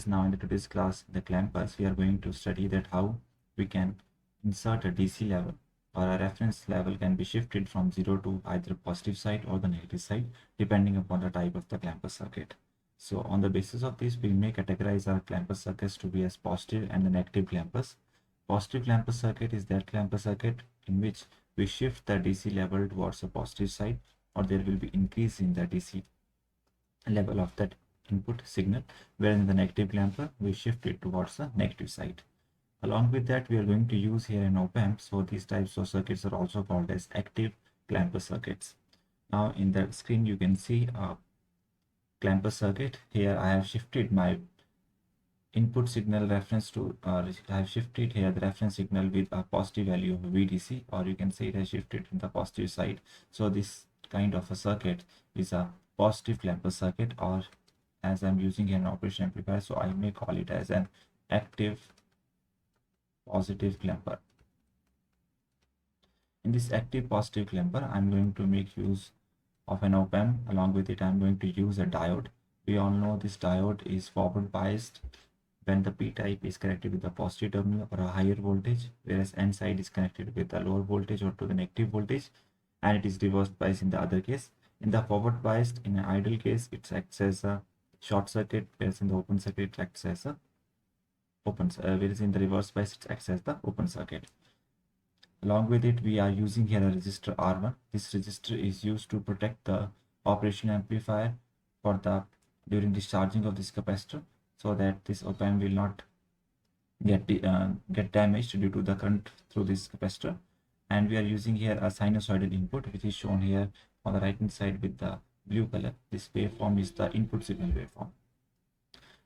now in the today's class, the clampers, we are going to study that how we can insert a DC level or a reference level can be shifted from 0 to either positive side or the negative side depending upon the type of the clamper circuit. So on the basis of this, we may categorize our clamper circuits to be as positive and the negative clampers. Positive clamper circuit is that clamper circuit in which we shift the DC level towards the positive side, or there will be increase in the DC level of that input signal, whereas in the negative clamper we shift it towards the negative side. Along with that, we are going to use here an op-amp. So these types of circuits are also called as active clamper circuits. Now in the screen you can see a clamper circuit. Here I have shifted my input signal reference to I have shifted here the reference signal with a positive value of VDC, or you can say it has shifted in the positive side. So this kind of a circuit is a positive clamper circuit, or as I'm using here an operation amplifier, so I may call it as an active positive clamper. In this active positive clamper, I'm going to make use of an op-amp. Along with it, I'm going to use a diode. We all know this diode is forward biased when the p-type is connected with the positive terminal or a higher voltage, whereas n side is connected with the lower voltage or to the negative voltage, and it is reverse biased in the other case. In the forward biased, in an ideal case, it acts as a short circuit, whereas in the open circuit it acts as a whereas in the reverse bias it acts as the open circuit. Along with it, we are using here a resistor R1. This resistor is used to protect the operational amplifier during discharging of this capacitor, so that this op-amp will not get damaged due to the current through this capacitor. And we are using here a sinusoidal input, which is shown here on the right hand side with the blue color. This waveform is the input signal waveform.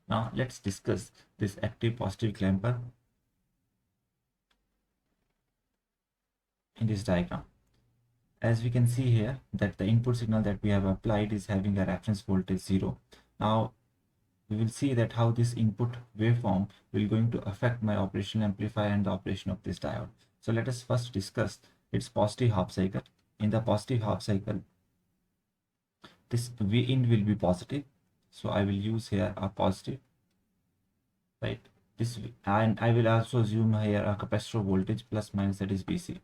Now let's discuss this active positive clamper in this diagram. As we can see here that the input signal that we have applied is having a reference voltage 0. Now we will see that how this input waveform will going to affect my operational amplifier and the operation of this diode. So let us first discuss its positive half cycle. In the positive half cycle, this Vin will be positive, so I will use here a positive, right? This, and I will also assume here a capacitor voltage plus minus, that is VC.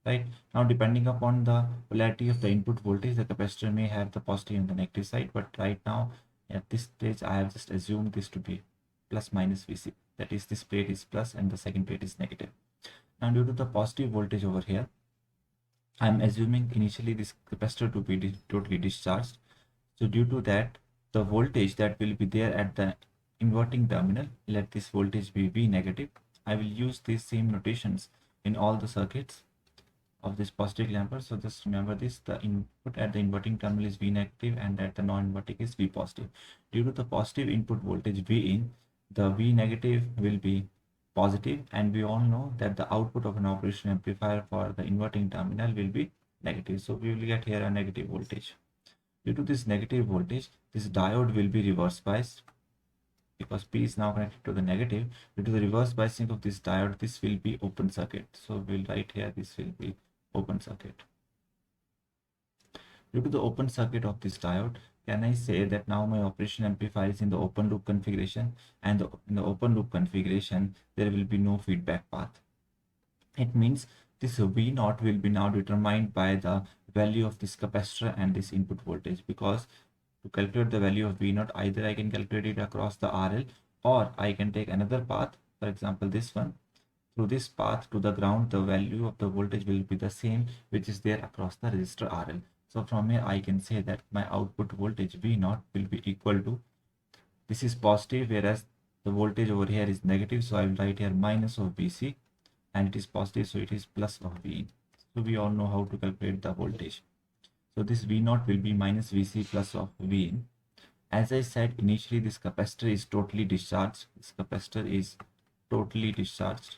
Right now, depending upon the polarity of the input voltage, the capacitor may have the positive and the negative side, but right now at this stage I have just assumed this to be plus minus VC, that is this plate is plus and the second plate is negative. Now due to the positive voltage over here, I am assuming initially this capacitor to be totally discharged. So due to that, the voltage that will be there at the inverting terminal, let this voltage be V negative. I will use these same notations in all the circuits of this positive clamper. So just remember this, the input at the inverting terminal is V negative and at the non-inverting is V positive. Due to the positive input voltage V in, the V negative will be positive, and we all know that the output of an operational amplifier for the inverting terminal will be negative. So we will get here a negative voltage. Due to this negative voltage, this diode will be reverse biased because P is now connected to the negative. Due to the reverse biasing of this diode, this will be open circuit. So we'll write here this will be open circuit. Due to the open circuit of this diode, can I say that now my operation amplifier is in the open loop configuration, and in the open loop configuration there will be no feedback path. It means this V0 will be now determined by the value of this capacitor and this input voltage, because to calculate the value of V0, either I can calculate it across the RL, or I can take another path, for example this one. Through this path to the ground, the value of the voltage will be the same which is there across the resistor RL. So from here I can say that my output voltage V0 will be equal to, this is positive whereas the voltage over here is negative, so I will write here minus of VC, and it is positive, so it is plus of V. So we all know how to calculate the voltage. So this V0 will be minus VC plus of V in. As I said initially, this capacitor is totally discharged. This capacitor is totally discharged.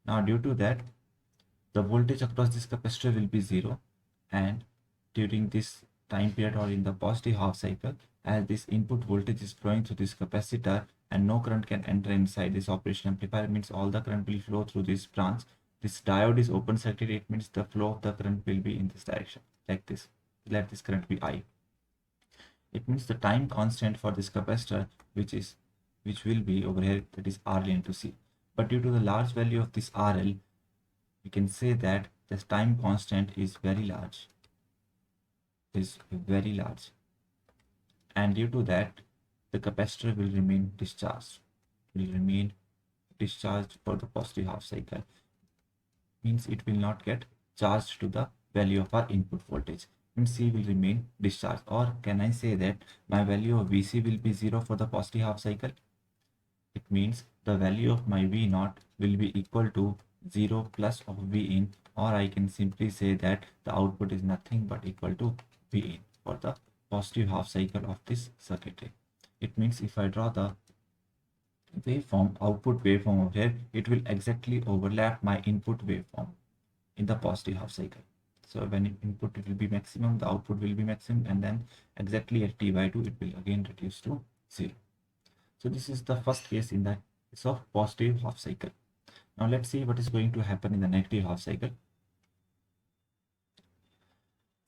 Now due to that, the voltage across this capacitor will be 0, and during this time period or in the positive half cycle, as this input voltage is flowing through this capacitor and no current can enter inside this operation amplifier, means all the current will flow through this branch. This diode is open circuit, it means the flow of the current will be in this direction, like this. Let this current be I. It means the time constant for this capacitor, which will be over here, that is RL into C. But due to the large value of this RL, we can say that this time constant is very large, and due to that, the capacitor will remain discharged for the positive half cycle. Means it will not get charged to the value of our input voltage, and C will remain discharged. Or can I say that my value of Vc will be 0 for the positive half cycle? It means the value of my V naught will be equal to 0 plus of V in, or I can simply say that the output is nothing but equal to V in for the positive half cycle of this circuitry. It means if I draw the output waveform over here, it will exactly overlap my input waveform in the positive half cycle. So when input will be maximum, the output will be maximum, and then exactly at t by 2, it will again reduce to 0. So this is the first case in the case of positive half cycle. Now let's see what is going to happen in the negative half cycle.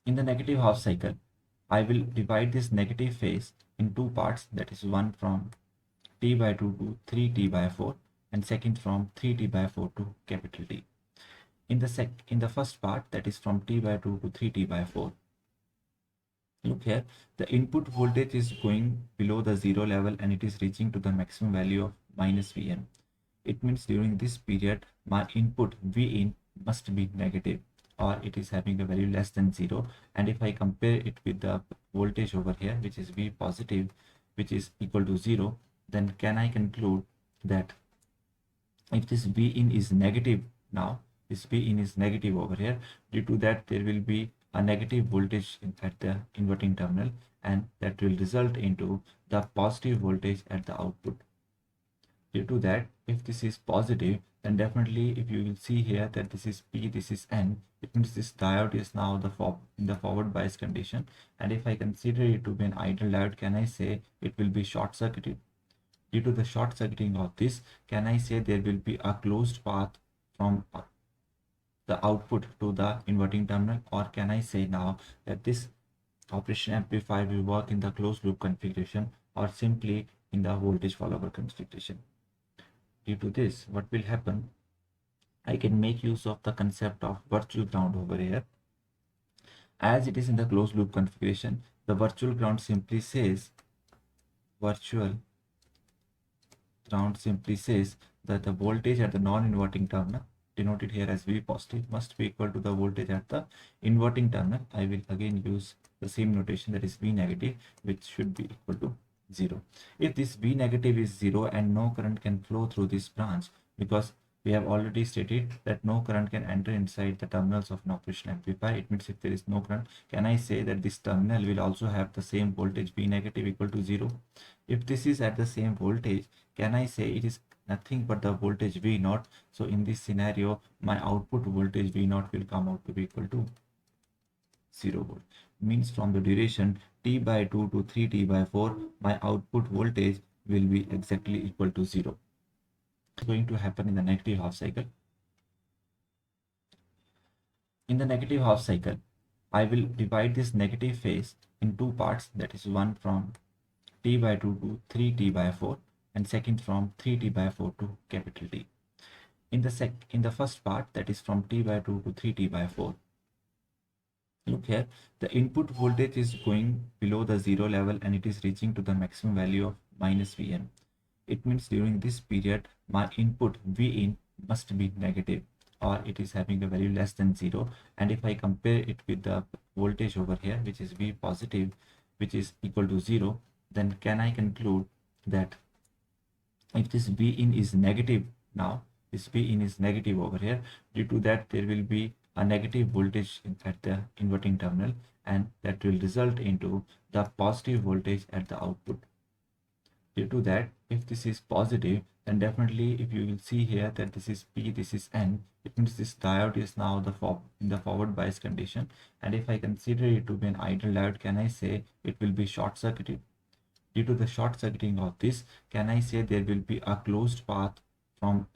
In the negative half cycle, I will divide this negative phase in two parts, that is one from t by 2 to 3t by 4, and second from 3t by 4 to capital T. In the first part, that is from t by 2 to 3t by 4, look here, the input voltage is going below the zero level and it is reaching to the maximum value of minus Vm. It means during this period, my input Vin must be negative, or it is having a value less than 0. And if I compare it with the voltage over here, which is V positive, which is equal to 0, then can I conclude that if this Vin is negative now, this Vin is negative over here, due to that there will be a negative voltage at the inverting terminal, and that will result into the positive voltage at the output. Due to that, if this is positive, then definitely if you will see here that this is P, this is N, it means this diode is now in the forward bias condition. And if I consider it to be an ideal diode, can I say it will be short circuited? Due to the short circuiting of this, can I say there will be a closed path from the output to the inverting terminal? Or can I say now that this operation amplifier will work in the closed loop configuration, or simply in the voltage follower configuration? Due to this, what will happen, I can make use of the concept of virtual ground over here. As it is in the closed loop configuration, the virtual ground simply says that the voltage at the non-inverting terminal, denoted here as V positive, must be equal to the voltage at the inverting terminal. I will again use the same notation, that is V negative, which should be equal to 0. If this V negative is 0 and no current can flow through this branch, because we have already stated that no current can enter inside the terminals of an operational amplifier, it means if there is no current, can I say that this terminal will also have the same voltage V negative equal to 0? If this is at the same voltage, can I say it is nothing but the voltage V naught? So in this scenario, my output voltage V naught will come out to be equal to 0 volt. Means from the duration t by 2 to 3t by 4, my output voltage will be exactly equal to 0. It's going to happen in the negative half cycle. In the negative half cycle, I will divide this negative phase in two parts, that is one from t by 2 to 3t by 4, and second from 3t by 4 to capital T. In the first part, that is from t by 2 to 3t by 4, look here, the input voltage is going below the zero level and it is reaching to the maximum value of minus Vm. It means during this period, my input Vin must be negative, or it is having a value less than 0. And if I compare it with the voltage over here, which is V positive, which is equal to 0, then can I conclude that if this Vin is negative now, this Vin is negative over here, due to that there will be a negative voltage at the inverting terminal, and that will result into the positive voltage at the output. Due to that, if this is positive, then definitely if you will see here that this is P, this is N, it means this diode is now in the forward bias condition. And if I consider it to be an ideal diode, can I say it will be short circuited? Due to the short circuiting of this, can I say there will be a closed path from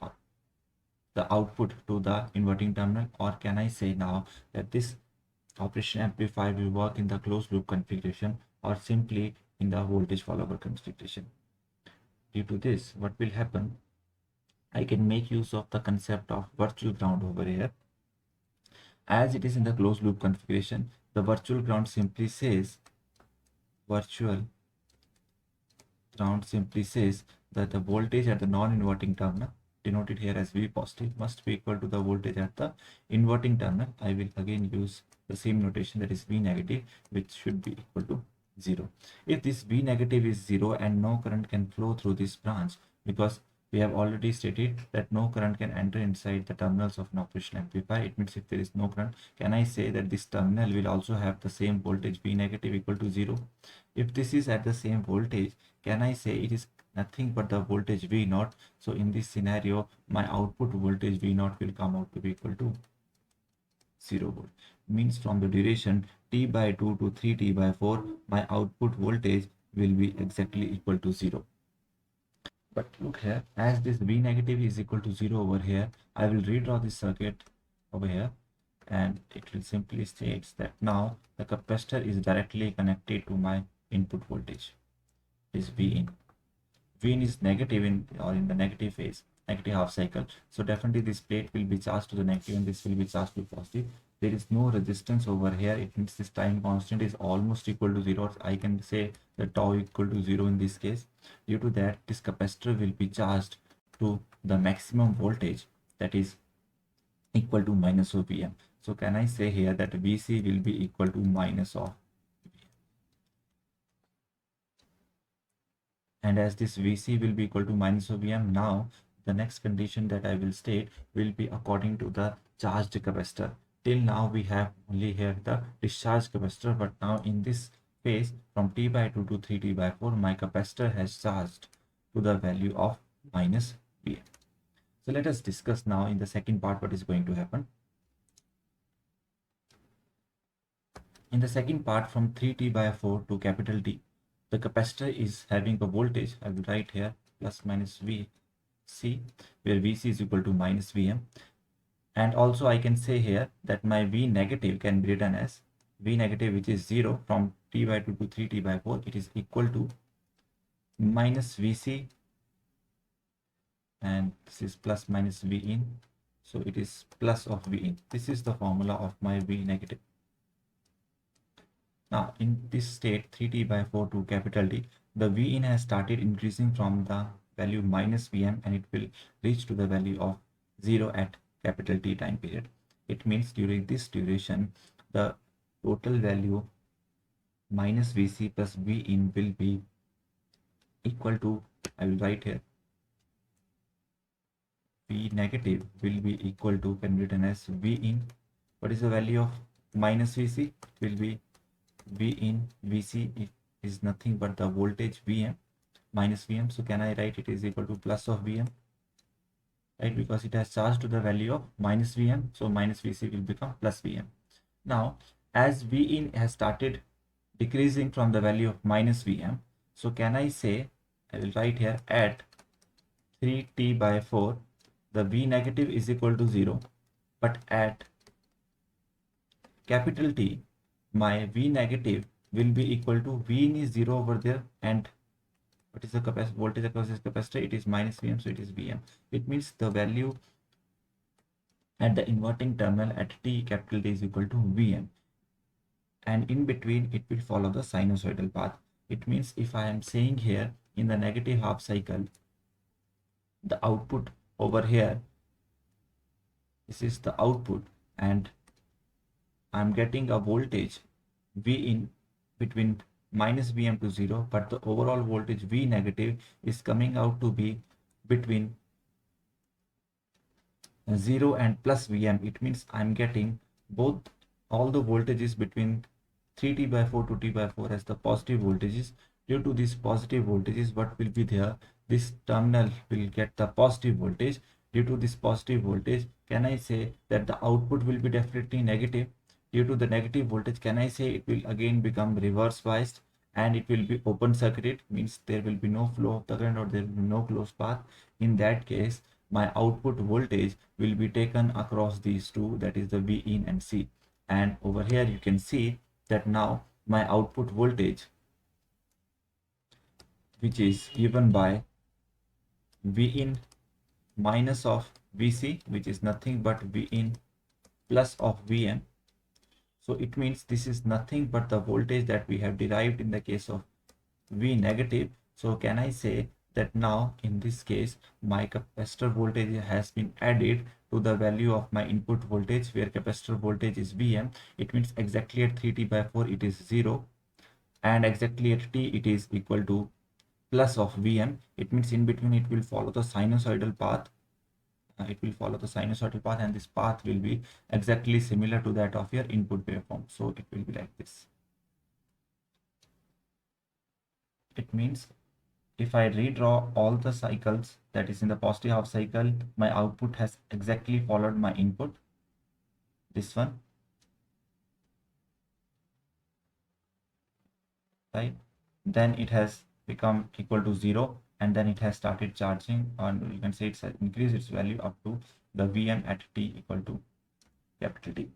the output to the inverting terminal? Or can I say now that this operation amplifier will work in the closed loop configuration, or simply in the voltage follower configuration. Due to this, what will happen, I can make use of the concept of virtual ground over here. As it is in the closed loop configuration, the virtual ground simply says that the voltage at the non-inverting terminal, denoted here as V positive, must be equal to the voltage at the inverting terminal. I will again use the same notation, that is V negative, which should be equal to 0. If this V negative is 0 and no current can flow through this branch, because we have already stated that no current can enter inside the terminals of an operational amplifier. It means if there is no current, can I say that this terminal will also have the same voltage V negative equal to 0? If this is at the same voltage, can I say it is nothing but the voltage V naught? So in this scenario, my output voltage V naught will come out to be equal to 0 volt. Means from the duration T by 2 to 3T by 4, my output voltage will be exactly equal to 0. But look here, as this V negative is equal to 0 over here, I will redraw this circuit over here, and it will simply states that now the capacitor is directly connected to my input voltage, is V in. V in is negative in the negative phase, negative half cycle. So definitely this plate will be charged to the negative and this will be charged to positive. There is no resistance over here. It means this time constant is almost equal to 0. I can say the tau equal to 0 in this case. Due to that, this capacitor will be charged to the maximum voltage, that is equal to minus of Vm. So can I say here that Vc will be equal to minus of Vm? And as this Vc will be equal to minus of Vm, now the next condition that I will state will be according to the charged capacitor. Till now we have only here the discharge capacitor, but now in this phase from T by 2 to 3T by 4, my capacitor has charged to the value of minus Vm. So let us discuss now in the second part what is going to happen. In the second part from 3T by 4 to capital T, the capacitor is having a voltage, I will write here plus minus Vc, where Vc is equal to minus Vm. And also I can say here that my V negative can be written as V negative, which is 0 from T by 2 to 3T by 4. It is equal to minus Vc, and this is plus minus V in. So it is plus of V in. This is the formula of my V negative. Now in this state 3T by 4 to capital T, the V in has started increasing from the value minus Vm, and it will reach to the value of 0 at capital T time period. It means during this duration, the total value minus Vc plus V in will be equal to, I will write here, V negative will be equal to, can be written as V in. What is the value of minus Vc? It will be V in. Vc is nothing but the voltage Vm minus Vm. So can I write it is equal to plus of Vm? Right, because it has charged to the value of minus Vm, so minus Vc will become plus Vm. Now, as V in has started decreasing from the value of minus Vm, so can I say, I will write here at 3T by 4, the V negative is equal to 0, but at capital T, my V negative will be equal to V in is 0 over there, and what is the voltage across this capacitor? It is minus Vm, so it is Vm. It means the value at the inverting terminal at T capital T is equal to Vm, and in between it will follow the sinusoidal path. It means if I am saying here in the negative half cycle, the output over here, this is the output, and I'm getting a voltage V in between minus Vm to 0, but the overall voltage V negative is coming out to be between 0 and plus Vm. It means I'm getting both, all the voltages between 3T by 4 to T by 4 as the positive voltages. Due to these positive voltages, what will be there? This terminal will get the positive voltage. Due to this positive voltage, can I say that the output will be definitely negative? Due to the negative voltage, can I say it will again become reverse biased and it will be open circuited, means there will be no flow of the current or there will be no closed path. In that case, my output voltage will be taken across these two, that is the V in and C. And over here you can see that now my output voltage which is given by V in minus of Vc, which is nothing but V in plus of Vm. So it means this is nothing but the voltage that we have derived in the case of V negative. So can I say that now in this case my capacitor voltage has been added to the value of my input voltage, where capacitor voltage is Vm. It means exactly at 3t/4 it is 0, and exactly at t it is equal to plus of Vm. It means in between it will follow the sinusoidal path. And this path will be exactly similar to that of your input waveform. So it will be like this. It means if I redraw all the cycles, that is in the positive half cycle, my output has exactly followed my input, this one, right? Then it has become equal to 0, and then it has started charging, and you can say it's increased its value up to the Vm at t equal to capital T,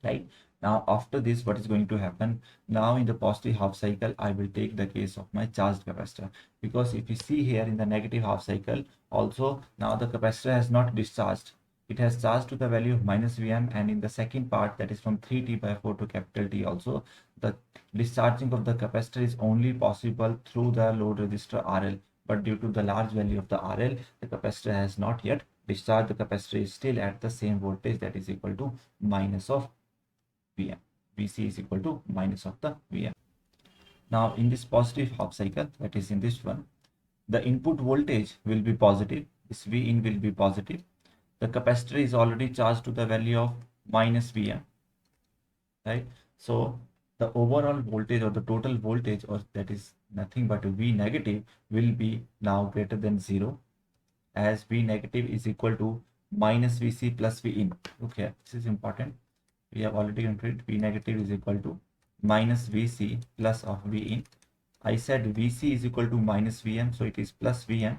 right? Now after this, what is going to happen? Now in the positive half cycle, I will take the case of my charged capacitor, because if you see here in the negative half cycle also, now the capacitor has not discharged. It has charged to the value of minus Vm, and in the second part, that is from 3t/4 to capital T also, the discharging of the capacitor is only possible through the load resistor RL. But due to the large value of the RL, the capacitor has not yet discharged. The capacitor is still at the same voltage, that is equal to minus of Vm. Vc is equal to minus of the Vm. Now in this positive half cycle, that is in this one, the input voltage will be positive. This V in will be positive. The capacitor is already charged to the value of minus Vm, right? So the overall voltage, or the total voltage, or that is nothing but V negative, will be now greater than 0, as V negative is equal to minus Vc plus V in. Look here, this is important. We have already computed V negative is equal to minus Vc plus of V in. I said Vc is equal to minus Vm, so it is plus Vm,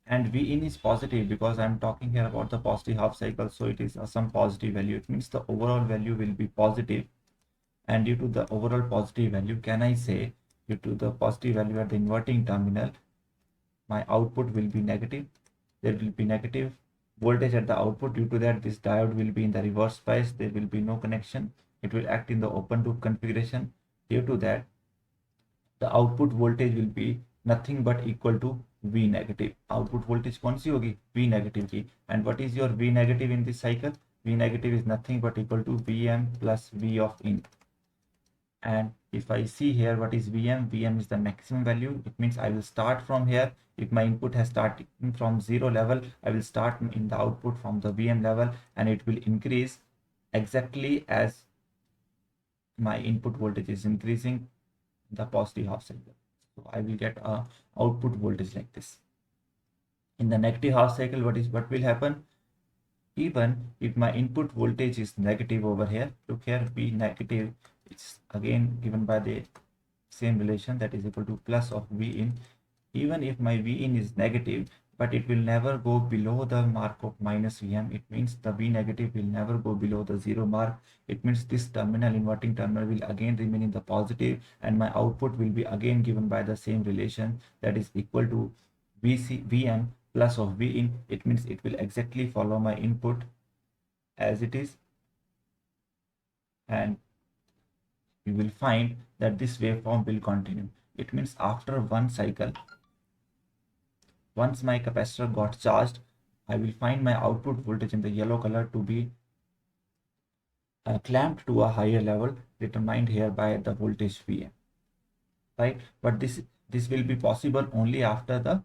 and V in is positive because I'm talking here about the positive half cycle, so it is some positive value. It means the overall value will be positive, and due to the overall positive value, can I say due to the positive value at the inverting terminal, my output will be negative. There will be negative voltage at the output. Due to that, this diode will be in the reverse bias. There will be no connection. It will act in the open loop configuration. Due to that, the output voltage will be nothing but equal to V negative. Output voltage कौन सी होगी? V negative की. And what is your V negative in this cycle? V negative is nothing but equal to Vm plus V of in. And if I see here what is Vm, Vm is the maximum value. It means I will start from here. If my input has started from 0 level, I will start in the output from the Vm level, and it will increase exactly as my input voltage is increasing the positive half cycle. So I will get a output voltage like this. In the negative half cycle, what will happen? Even if my input voltage is negative over here, look here, V negative, it's again given by the same relation, that is equal to plus of V in. Even if my V in is negative, but it will never go below the mark of minus Vm. It means the V negative will never go below the 0 mark. It means this terminal, inverting terminal, will again remain in the positive, and my output will be again given by the same relation, that is equal to Vm plus of V in. It means it will exactly follow my input as it is, and you will find that this waveform will continue. It means after one cycle, once my capacitor got charged, I will find my output voltage in the yellow color to be clamped to a higher level determined here by the voltage Vm, right? But this will be possible only after the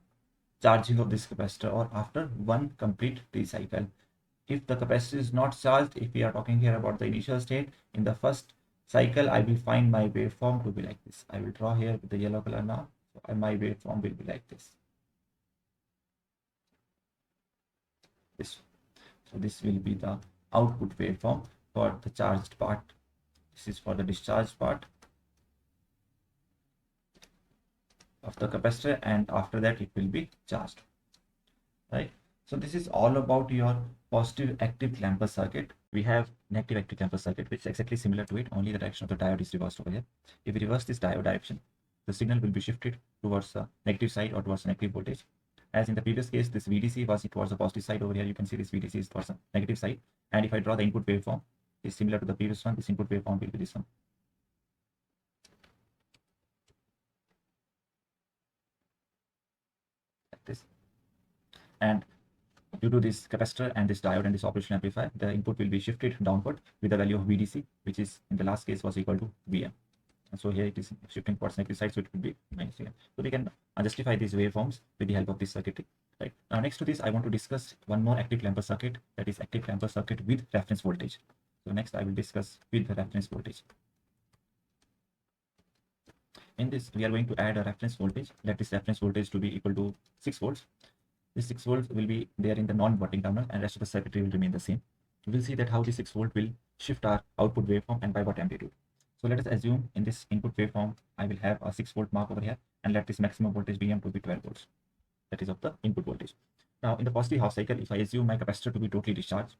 charging of this capacitor, or after one complete T cycle. If the capacitor is not charged, if we are talking here about the initial state, in the first cycle, I will find my waveform to be like this. I will draw here with the yellow color now. So my waveform will be like this. So this will be the output waveform for the charged part. This is for the discharged part of the capacitor, and after that it will be charged, right? So this is all about your positive active clamper circuit. We have negative active clamper circuit, which is exactly similar to it, only the direction of the diode is reversed over here. If we reverse this diode direction, the signal will be shifted towards the negative side or towards the negative voltage. As in the previous case, this VDC was towards the positive side. Over here you can see this VDC is towards the negative side, and if I draw the input waveform, is similar to the previous one. This input waveform will be this one. Like this. And due to this capacitor and this diode and this operational amplifier, the input will be shifted downward with the value of VDC, which is in the last case was equal to VM. And so here it is shifting towards negative side, so it will be minus VM. So we can justify these waveforms with the help of this circuitry. Right. Now next to this, I want to discuss one more active clamper circuit, that is active clamper circuit with reference voltage. So next I will discuss with the reference voltage. In this, we are going to add a reference voltage. Let this reference voltage to be equal to 6 volts. This 6 volts will be there in the non-inverting terminal, and rest of the circuitry will remain the same. We will see that how the 6 volt will shift our output waveform and by what amplitude. So let us assume in this input waveform, I will have a 6 volt mark over here, and let this maximum voltage Vm to be 12 volts. That is of the input voltage. Now in the positive half cycle, if I assume my capacitor to be totally discharged,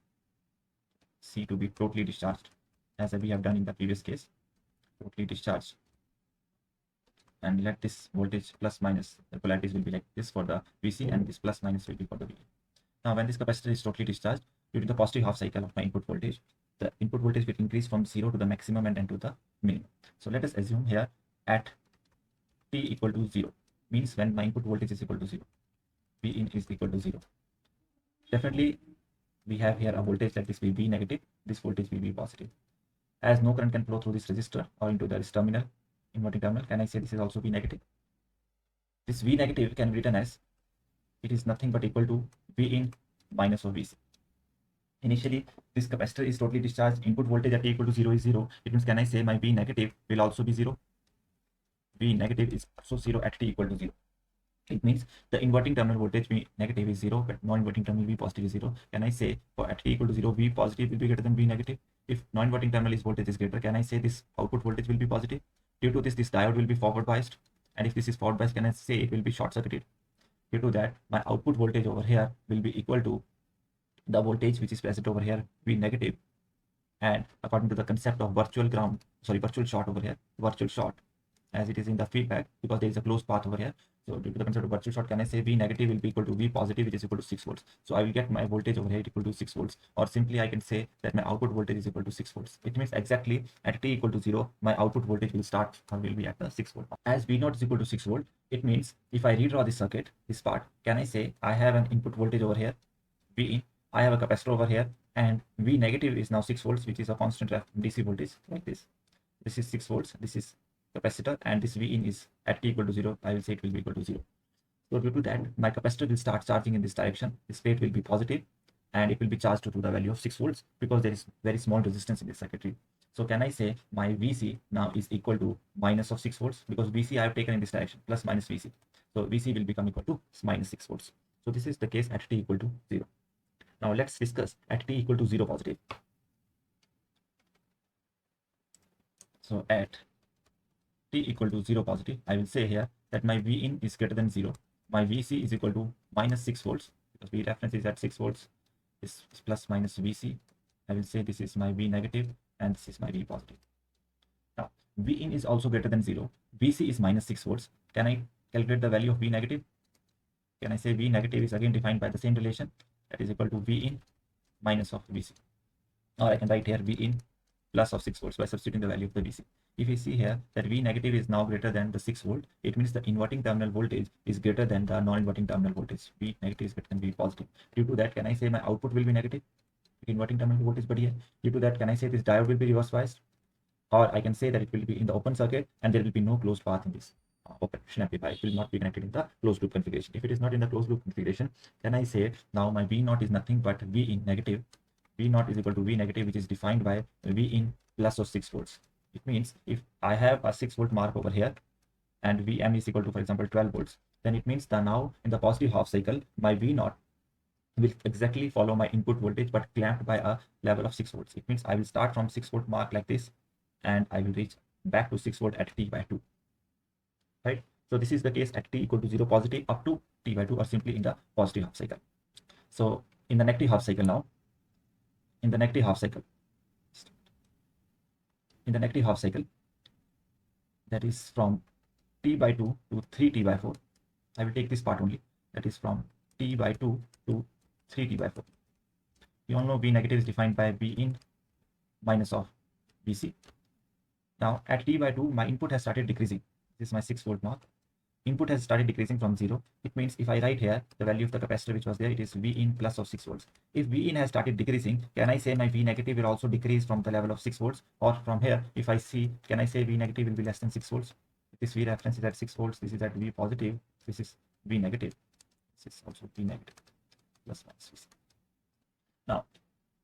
C to be totally discharged, as we have done in the previous case, totally discharged, and let this voltage plus minus, the polarities will be like this for the VC, and this plus minus will be for the VA. Now when this capacitor is totally discharged, due to the positive half cycle of my input voltage, the input voltage will increase from 0 to the maximum and then to the minimum. So let us assume here at t equal to 0, means when my input voltage is equal to 0, V in is equal to 0. Definitely we have here a voltage that this will be negative, this voltage will be positive. As no current can flow through this resistor or into this terminal, inverting terminal, can I say this is also V negative? This V negative can be written as, it is nothing but equal to V in minus of VC. Initially, this capacitor is totally discharged, input voltage at t equal to 0 is 0. It means, can I say my V negative will also be 0? V negative is also 0 at t equal to 0. It means the inverting terminal voltage V negative is 0, but non-inverting terminal V positive is 0. Can I say for at t equal to 0, V positive will be greater than V negative? If non-inverting terminal voltage is greater, can I say this output voltage will be positive? Due to this diode will be forward biased, and if this is forward biased, can I say it will be short circuited? Due to that, my output voltage over here will be equal to the voltage which is present over here, V negative, and according to the concept of virtual short over here, virtual short, as it is in the feedback, because there is a closed path over here. So due to the concept of virtual short, can I say V negative will be equal to V positive, which is equal to 6 volts. So I will get my voltage over here equal to 6 volts, or simply I can say that my output voltage is equal to 6 volts. It means exactly at t equal to 0, my output voltage will start or will be at the 6 volt. As V0 is equal to 6 volt, it means if I redraw this circuit, this part, can I say I have an input voltage over here, V in, I have a capacitor over here, and V negative is now 6 volts, which is a constant DC voltage like this. This is 6 volts, this is capacitor, and this V in is at t equal to 0, I will say it will be equal to 0. So due to that, my capacitor will start charging in this direction. This state will be positive, and it will be charged to the value of 6 volts because there is very small resistance in this circuitry. So can I say my VC now is equal to minus of 6 volts, because VC I have taken in this direction, plus minus VC. So VC will become equal to minus 6 volts. So this is the case at t equal to 0. Now let's discuss at t equal to 0 positive. So at t equal to 0 positive, I will say here that my V in is greater than 0. My VC is equal to minus 6 volts, because V reference is at 6 volts. This is plus minus VC. I will say this is my V negative and this is my V positive. Now V in is also greater than 0. VC is minus 6 volts. Can I calculate the value of V negative? Can I say V negative is again defined by the same relation, that is equal to V in minus of VC. Or I can write here V in plus of 6 volts by substituting the value of the VC. If you see here that V negative is now greater than the 6 volt, it means the inverting terminal voltage is greater than the non-inverting terminal voltage. V negative is greater than V positive. Due to that, can I say my output will be negative? Inverting terminal voltage, but here, due to that, can I say this diode will be reverse biased? Or I can say that it will be in the open circuit and there will be no closed path in this operation amplifier. It will not be connected in the closed loop configuration. If it is not in the closed loop configuration, then I say now my V0 is nothing but V in negative. V0 is equal to V negative, which is defined by V in plus of 6 volts. It means if I have a 6 volt mark over here and Vm is equal to, for example, 12 volts, then it means that now in the positive half cycle, my V0 will exactly follow my input voltage but clamped by a level of 6 volts. It means I will start from 6 volt mark like this and I will reach back to 6 volt at t by 2. Right? So this is the case at t equal to 0 positive up to t by 2, or simply in the positive half cycle. So in the negative half cycle now, in the negative half cycle, that is from t by 2 to 3t by 4. I will take this part only, that is from t by 2 to 3t by 4. You all know V negative is defined by V in minus of Vc. Now at t by 2, my input has started decreasing. This is my 6 volt mark. Input has started decreasing from 0. It means if I write here the value of the capacitor which was there, it is V in plus of 6 volts. If V in has started decreasing, can I say my V negative will also decrease from the level of 6 volts? Or from here, if I see, can I say V negative will be less than 6 volts? This V reference is at 6 volts. This is at V positive. This is V negative. This is also V negative plus minus Vc. Now,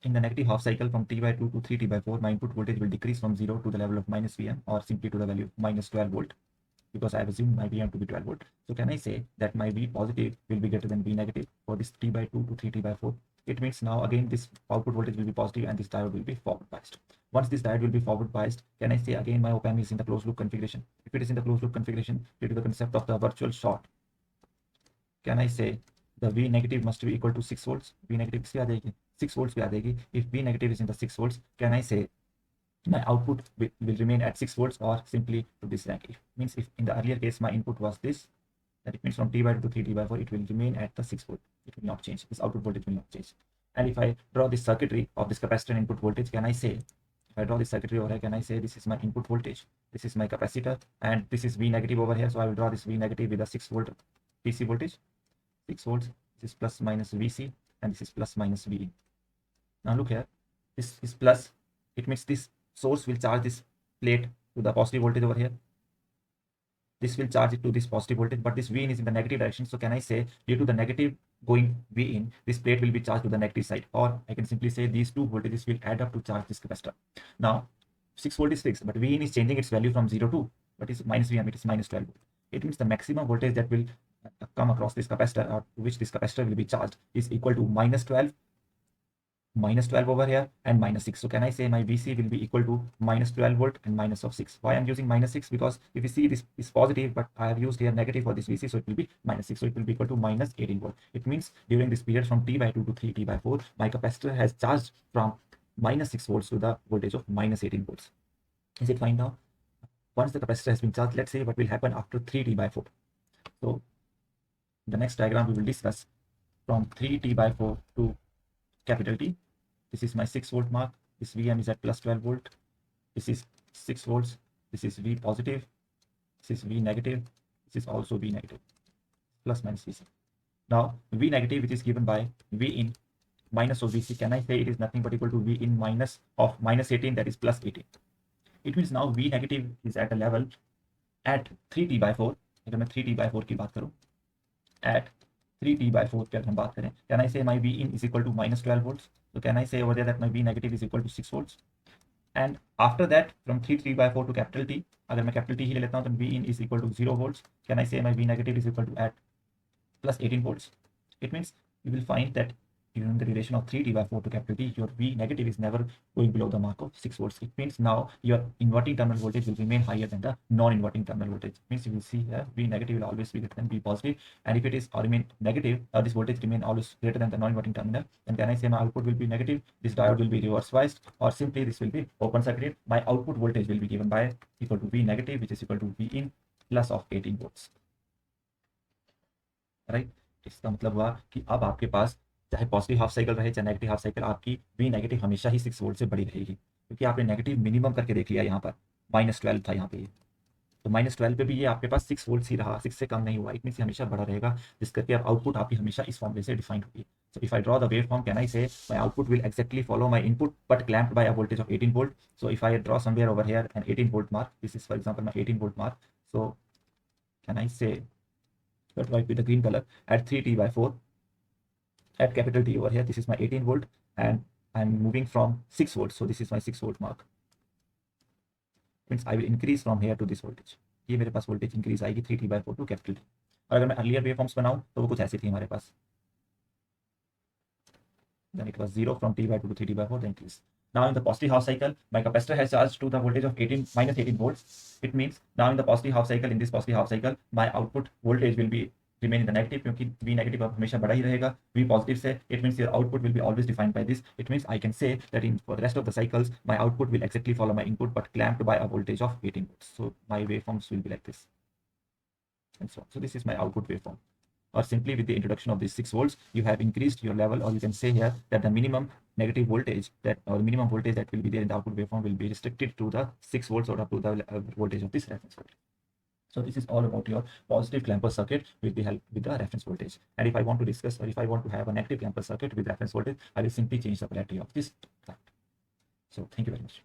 in the negative half cycle from t by 2 to 3t by 4, my input voltage will decrease from 0 to the level of minus Vm, or simply to the value of minus 12 volt, because I have assumed my Vm to be 12 volt. So can I say that my V positive will be greater than V negative for this t by 2 to 3t by 4? It means now again this output voltage will be positive and this diode will be forward biased. Once this diode will be forward biased, can I say again my op amp is in the closed loop configuration? If it is in the closed loop configuration, due to the concept of the virtual short, can I say the V negative must be equal to 6 volts? V negative से आ जाएगी 6 volts पे आ जाएगी. If V negative is in the 6 volts, can I say my output will remain at 6 volts, or simply to this rank? It means if in the earlier case my input was this, that it means from t by 2 to 3t by 4, it will remain at the 6 volt. It will not change. This output voltage will not change. And if I draw this circuitry of this capacitor input voltage, can I say, if I draw this circuitry over here, can I say this is my input voltage, this is my capacitor, and this is V negative over here. So I will draw this V negative with a 6 volt DC voltage. 6 volts, this is plus minus Vc, and this is plus minus Vin. Now look here, this is plus, it means this source will charge this plate to the positive voltage over here. This will charge it to this positive voltage, but this Vin is in the negative direction. So can I say due to the negative going Vin, this plate will be charged to the negative side, or I can simply say these two voltages will add up to charge this capacitor. Now 6 volt is fixed, but Vin is changing its value from 0 to what is minus Vm, it is minus 12 volt. It means the maximum voltage that will come across this capacitor, or to which this capacitor will be charged, is equal to minus 12 over here and minus 6. So can I say my Vc will be equal to minus 12 volt and minus of 6? Why I'm using minus 6? Because if you see this is positive, but I have used here negative for this Vc, so it will be minus 6. So it will be equal to minus 18 volt. It means during this period from t by 2 to 3t by 4, my capacitor has charged from minus 6 volts to the voltage of minus 18 volts. Is it fine now? Once the capacitor has been charged, let's see what will happen after 3t by 4. So the next diagram we will discuss from 3t by 4 to capital T. This is my 6 volt mark. This Vm is at plus 12 volt. This is 6 volts. This is V positive. This is V negative. This is also V negative. Plus minus Vc. Now V negative, which is given by V in minus of Vc, can I say it is nothing but equal to V in minus of minus 18, that is plus 18. It means now V negative is at a level at 3t by 4. अगर मैं 3t by 4 की बात करूं, at 3t by 4 की अगर हम बात करें, can I say my V in is equal to minus 12 volts? So can I say over there that my V negative is equal to 6 volts? And after that from 3t by 4 to capital T, अगर मैं capital T ही ले लेता हूं, तो V in is equal to 0 volts. Can I say my V negative is equal to at plus 18 volts? It means you will find that during the relation of 3t by 4 to capital T, your V negative is never going below the mark of 6 volts. It means now your inverting terminal voltage will remain higher than the non-inverting terminal voltage. It means you will see here V negative will always be greater than V positive, and if it is remain negative, or this voltage remain always greater than the non-inverting terminal, then can I say my output will be negative? This diode will be reverse biased, or simply this will be open circuited. My output voltage will be given by equal to V negative, which is equal to V in plus of 18 volts. Right, इसका मतलब हुआ कि अब आपके पास चाहे positive half cycle रहे चाहे negative half cycle, आपकी वी नेगेटिव हमेशा ही 6 वोल्ट से बड़ी रहेगी, क्योंकि आपने नेगेटिव मिनिमम करके देख लिया. यहाँ पर माइनस 12 था यहाँ पे ये, तो माइनस 12 पे भी ये आपके पास 6 वोल्ट ही रहा, 6 से कम नहीं हुआ. इट मीन हमेशा बड़ा रहेगा, जिस करके अब आउटपुट आपकी हमेशा इस फॉर्मूले से डिफाइंड होगी. So if I draw the waveform, can I say my output will exactly follow my input but clamped by a voltage of 18 volt? So if I draw somewhere over here an 18 volt mark, this is for example my 18 volt mark. So can I say, but write with the green color, at 3t by 4 at capital T over here, this is my 18 volt and I'm moving from 6 volts. So this is my 6 volt mark. Means I will increase from here to this voltage. ये मेरे पास voltage increase आएगी 3t by 4 to capital T. और अगर मैं earlier waveforms बनाऊं तो वो कुछ ऐसी थी हमारे पास. Then it was 0 from t by 2 to 3t by 4, the increase. Now in the positive half cycle, my capacitor has charged to the voltage of minus 18 volts. It means now in the positive half cycle, in this positive half cycle, my output voltage will be remain in the negative, क्योंकि V negative अब हमेशा बड़ा ही रहेगा V positive से. It means your output will be always defined by this. It means I can say that in for the rest of the cycles, my output will exactly follow my input but clamped by a voltage of 18 volts. So my waveforms will be like this. and so on. So this is my output waveform. Or simply with the introduction of these 6 volts, you have increased your level, or you can say here that the minimum negative voltage that, or minimum voltage that will be there in the output waveform will be restricted to the 6 volts or up to the voltage of this reference voltage. So this is all about your positive clamper circuit with the help with the reference voltage. And if I want to discuss, or if I want to have a negative clamper circuit with reference voltage, I will simply change the polarity of this. So thank you very much.